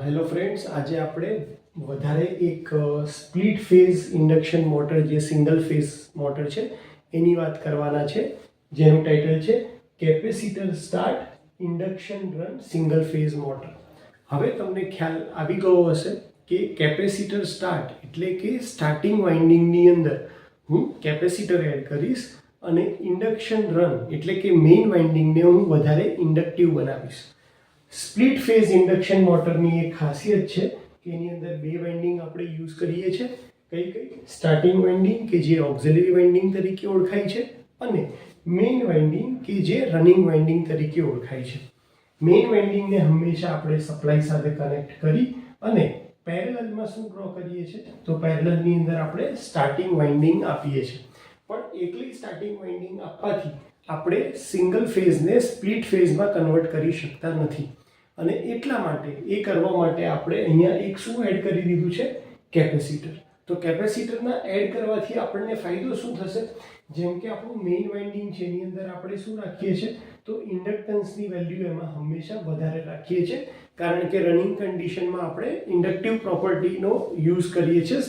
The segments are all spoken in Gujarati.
હેલો ફ્રેન્ડ્સ, આજે આપણે વધારે એક સ્પ્લિટ ફેઝ ઇન્ડક્શન મોટર જે સિંગલ ફેઝ મોટર છે એની વાત કરવાના છે, જેનું ટાઇટલ છે capacitor start induction run single phase motor. હવે તમને ખ્યાલ આવી ગયો હશે કે કેપેસિટર સ્ટાર્ટ એટલે કે સ્ટાર્ટિંગ વાઇન્ડિંગની અંદર હું કેપેસિટર એડ કરીશ અને ઇન્ડક્શન રન એટલે કે મેઇન વાઇન્ડિંગને હું વધારે ઇન્ડક્ટિવ બનાવીશ. સ્પ્લિટ ફેઝ ઇન્ડક્શન મોટરની એક ખાસિયત છે કે એની અંદર બે વાઇન્ડિંગ આપણે યુઝ કરીએ છીએ. કઈ સ્ટાર્ટિંગ વાઇન્ડિંગ કે જે ઓક્ઝિલરી વાઇન્ડિંગ તરીકે ઓળખાય છે અને મેઇન વાઇન્ડિંગ કે જે રનિંગ વાઇન્ડિંગ તરીકે ઓળખાય છે. મેઇન વાઇન્ડિંગને હંમેશા આપણે સપ્લાય સાથે કનેક્ટ કરી અને પેરેલલમાં શું ડ્રો કરીએ છીએ તો પેરેલલની અંદર આપણે સ્ટાર્ટિંગ વાઇન્ડિંગ આપીએ છીએ. પણ એકલી સ્ટાર્ટિંગ વાઇન્ડિંગ આપવાથી આપણે સિંગલ ફેઝને સ્પ્લિટ ફેઝમાં કન્વર્ટ કરી શકતા નથી અને એટલા માટે એ કરવા માટે આપણે અહીંયા એક શું એડ કરી દીધું છે, કેપેસિટર. તો કેપેસિટરના એડ કરવાથી આપણને ફાયદો શું થશે? જેમ કે આપણું મેઇન વાઇન્ડિંગ છે એની અંદર આપણે શું રાખીએ છીએ તો ઇન્ડક્ટન્સની વેલ્યુ એમાં હંમેશા વધારે રાખીએ છીએ, કારણ કે રનિંગ કન્ડિશનમાં આપણે ઇન્ડક્ટિવ પ્રોપર્ટીનો યુઝ કરીએ છીએ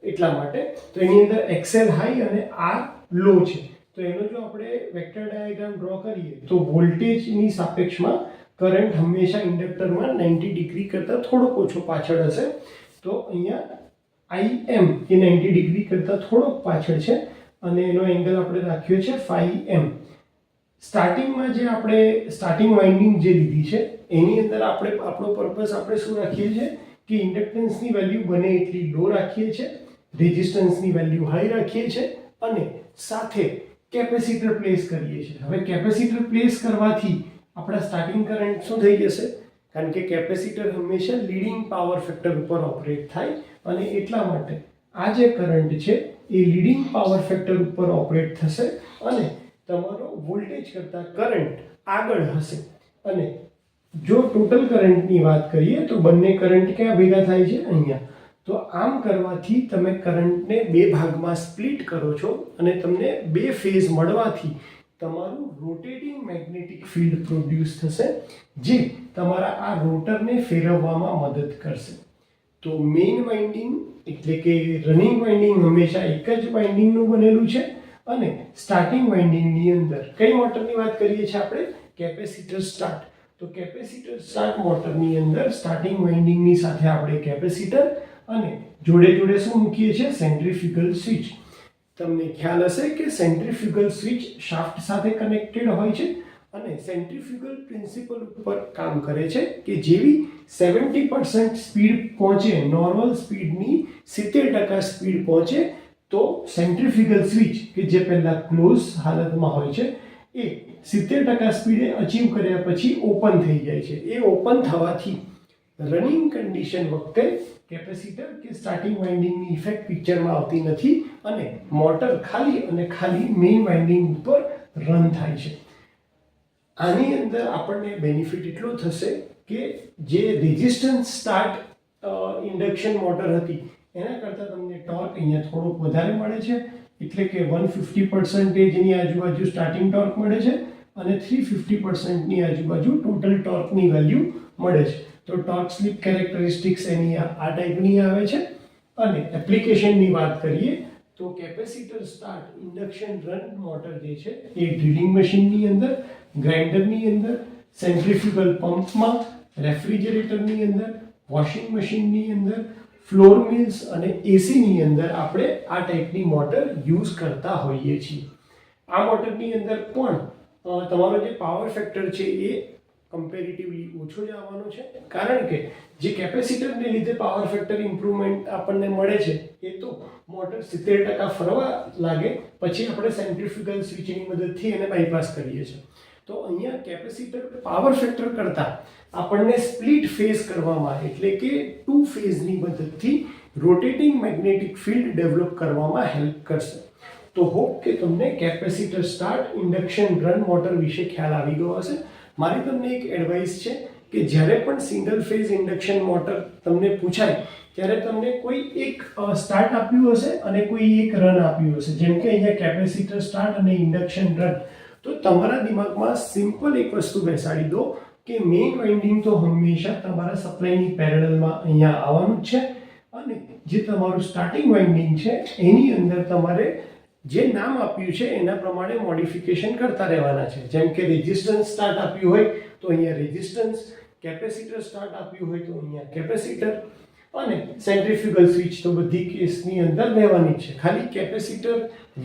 એટલા માટે. તો એની અંદર એક્સએલ હાઈ અને આર લો છે. તો એનો જો આપણે વેક્ટર ડાયાગ્રામ ડ્રો કરીએ તો વોલ્ટેજની સાપેક્ષમાં કરંટ હંમેશા ઇન્ડક્ટરમાં 90 ડિગ્રી કરતાં થોડોક ઓછો પાછળ હશે. તો અહીંયા IM એ 90 ડિગ્રી કરતાં થોડોક પાછળ છે અને એનો એંગલ આપણે રાખ્યો છે φm. સ્ટાર્ટિંગમાં જે આપણે સ્ટાર્ટિંગ વાઇન્ડિંગ જે લીધી છે એની અંદર આપણે આપણો પર્પસ આપણે શું રાખીએ છીએ કે ઇન્ડક્ટન્સની વેલ્યુ બને એટલી લો રાખીએ છીએ, રેઝિસ્ટન્સની વેલ્યુ હાઈ રાખીએ છીએ અને સાથે કેપેસિટર પ્લેસ કરીએ છીએ. હવે કેપેસિટર પ્લેસ કરવાથી આપણા સ્ટાર્ટિંગ કરંટ શું થઈ જશે? કારણ કે કેપેસિટર હંમેશા લીડિંગ પાવર ફેક્ટર ઉપર ઓપરેટ થાય અને એટલા માટે આ જે કરંટ છે એ લીડિંગ પાવર ફેક્ટર ઉપર ઓપરેટ થશે અને તમારો વોલ્ટેજ કરતાં કરંટ આગળ હશે. અને જો ટોટલ કરંટની વાત કરીએ તો બંને કરંટ ક્યાં ભેગા થાય છે? અહીંયા. તો આમ કરવાથી તમે કરંટને બે ભાગમાં સ્પ્લિટ કરો છો અને તમને બે ફેઝ મળવાથી તમારું રોટેટિંગ મેગ્નેટિક ફિલ્ડ પ્રોડ્યુસ થશે, જે તમારા આ રોટરને ફેરવવામાં મદદ કરશે. તો મેઇન વાઇન્ડિંગ એટલે કે રનિંગ વાઇન્ડિંગ હંમેશા એક જ વાઇન્ડિંગનું બનેલું છે અને સ્ટાર્ટિંગ વાઇન્ડિંગની અંદર કઈ મોટરની વાત કરીએ છીએ આપણે? Capacitor start. તો કેપેસિટર સ્ટાર્ટ મોટરની અંદર સ્ટાર્ટિંગ વાઇન્ડિંગની સાથે આપણે કેપેસિટર અને જોડે જોડે શું મૂકીએ છીએ? Centrifugal switch. તમને ખ્યાલ હશે કે સેન્ટ્રીફ્યુગલ સ્વિચ શાફ્ટ સાથે કનેક્ટેડ હોય છે અને સેન્ટ્રીફ્યુગલ પ્રિન્સિપલ ઉપર કામ કરે છે કે જેવી 70% સ્પીડ પહોંચે, નોર્મલ સ્પીડની 70% સ્પીડ પહોંચે તો સેન્ટ્રીફ્યુગલ સ્વિચ કે જે પહેલા ક્લોઝ હાલતમાં હોય છે એ 70% સ્પીડે અચીવ કર્યા પછી ઓપન થઈ જાય છે. એ ઓપન થવાથી રનિંગ કન્ડિશન વખતે કેપેસિટર કે સ્ટાર્ટિંગ વાઇન્ડિંગની ઇફેક્ટ પિક્ચરમાં આવતી નથી અને મોટર ખાલી અને ખાલી મેઇન વાઇન્ડિંગ ઉપર રન થાય છે. આની અંદર આપણને બેનિફિટ એટલો થશે કે જે રેઝિસ્ટન્સ સ્ટાર્ટ ઇન્ડક્શન મોટર હતી એના કરતાં તમને ટોર્ક અહીંયા થોડોક વધારે મળે છે, એટલે કે 150%ની આજુબાજુ સ્ટાર્ટિંગ ટોર્ક મળે છે અને 350%ની આજુબાજુ ટોટલ ટોર્કની વેલ્યુ મળે છે. તો ટોર્ક સ્લિપ કેરેક્ટરિસ્ટિક્સ એની આ ટાઈપની આવે છે. અને એપ્લિકેશનની વાત કરીએ તો capacitor start induction run motor જે છે એ ડ્રિલિંગ મશીનની અંદર, ગ્રાઇન્ડરની અંદર, સેન્ટ્રીફ્યુગલ પંપમાં, રેફ્રિજરેટરની અંદર, વોશિંગ મશીનની અંદર, ફ્લોર મિલ્સ અને એસીની અંદર આપણે આ ટાઈપની મોટર યુઝ કરતા હોઈએ છીએ. આ મોટરની અંદર પણ તમારો જે પાવર ફેક્ટર છે એ કમ્પેરેટિવલી ઓછો જ આવવાનો છે, કારણ કે જે કેપેસિટરને લીધે પાવર ફેક્ટર ઇમ્પ્રુવમેન્ટ આપણને મળે છે એ તો મોટર 70% ફરવા લાગે પછી આપણે સેન્ટ્રીફ્યુગલ સ્વિચની મદદથી એને બાયપાસ કરીએ છીએ. તો અહીંયા કેપેસિટર પાવર ફેક્ટર કરતાં આપણને સ્પ્લિટ ફેઝ કરવામાં એટલે કે ટુ ફેઝની મદદથી રોટેટિંગ મેગ્નેટિક ફિલ્ડ ડેવલપ કરવામાં હેલ્પ કરશે. તો હોપ કે તમને capacitor start induction run motor વિશે ખ્યાલ આવી ગયો હશે. મારી તમને એક એડવાઇસ છે કે જ્યારે પણ સિંગલ ફેઝ ઇન્ડક્શન મોટર તમને પૂછાય ત્યારે તમને કોઈ એક સ્ટાર્ટ આપ્યું હશે અને કોઈ એક રન આપ્યું હશે, જેમ કે અહીંયા કેપેસિટર સ્ટાર્ટ અને ઇન્ડક્શન રન. તો તમારા દિમાગમાં સિમ્પલ એક વસ્તુ બેસાડી દો કે મેઇન વાઇન્ડિંગ તો હંમેશા તમારા સપ્લાયની પેરેલલમાં અહીંયા આવવાનું જ છે, અને જે તમારું સ્ટાર્ટિંગ વાઇન્ડિંગ છે એની અંદર તમારે જે નામ આપ્યું છે એના પ્રમાણે મોડિફિકેશન કરતા રહેવાના છે. જેમ કે રેઝિસ્ટન્સ સ્ટાર્ટ આપ્યું હોય તો અહીંયા રેઝિસ્ટન્સ, કેપેસિટર સ્ટાર્ટ આપ્યું હોય તો અહીંયા કેપેસિટર, અને સેન્ટ્રીફ્યુગલ સ્વિચ તો બધી કેસની અંદર રહેવાની છે. ખાલી કેપેસિટર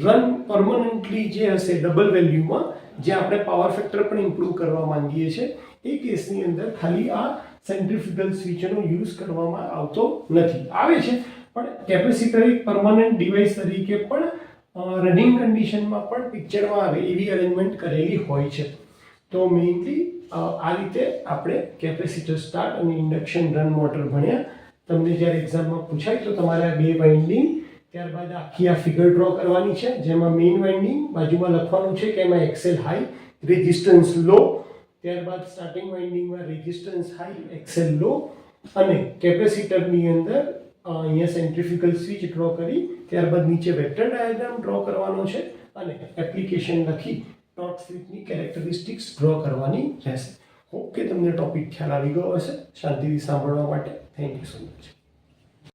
રન પરમનન્ટલી જે હશે ડબલ વેલ્યુમાં, જે આપણે પાવર ફેક્ટર પણ ઇમ્પ્રૂવ કરવા માંગીએ છીએ, એ કેસની અંદર ખાલી આ સેન્ટ્રીફ્યુગલ સ્વિચનો યુઝ કરવામાં આવતો નથી. આવે છે પણ કેપેસિટર એક પરમનન્ટ ડિવાઇસ તરીકે પણ રનિંગ કન્ડિશનમાં પણ પિક્ચરમાં આવે એવી અરેન્જમેન્ટ કરેલી હોય છે. તો મેઇનલી આ રીતે આપણે કેપેસિટર સ્ટાર્ટ અને ઇન્ડક્શન રન મોટર ભણ્યા. તમને જ્યારે એક્ઝામમાં પૂછાય તો તમારે આ બે વાઇન્ડિંગ, ત્યારબાદ આખી આ ફિગર ડ્રો કરવાની છે, જેમાં મેઇન વાઇન્ડિંગ બાજુમાં લખવાનું છે કે એમાં એક્સેલ હાઈ, રેઝિસ્ટન્સ લો, ત્યારબાદ સ્ટાર્ટિંગ વાઇન્ડિંગમાં રેઝિસ્ટન્સ હાઈ, એક્સેલ લો, અને કેપેસિટરની અંદર અહીંયા સેન્ટ્રીફ્યુગલ સ્વિચ ડ્રો કરી ત્યારબાદ નીચે વેક્ટર ડાયાગ્રામ ડ્રો કરવાનો છે, અને એપ્લિકેશન લખી ટોર્ક સ્લિપની કેરેક્ટરિસ્ટિક્સ ડ્રો કરવાની રહેશે. હોપ કે તમને ટોપિક ખ્યાલ આવી ગયો હશે. શાંતિથી સાંભળવા માટે થેન્ક યુ સો મચ.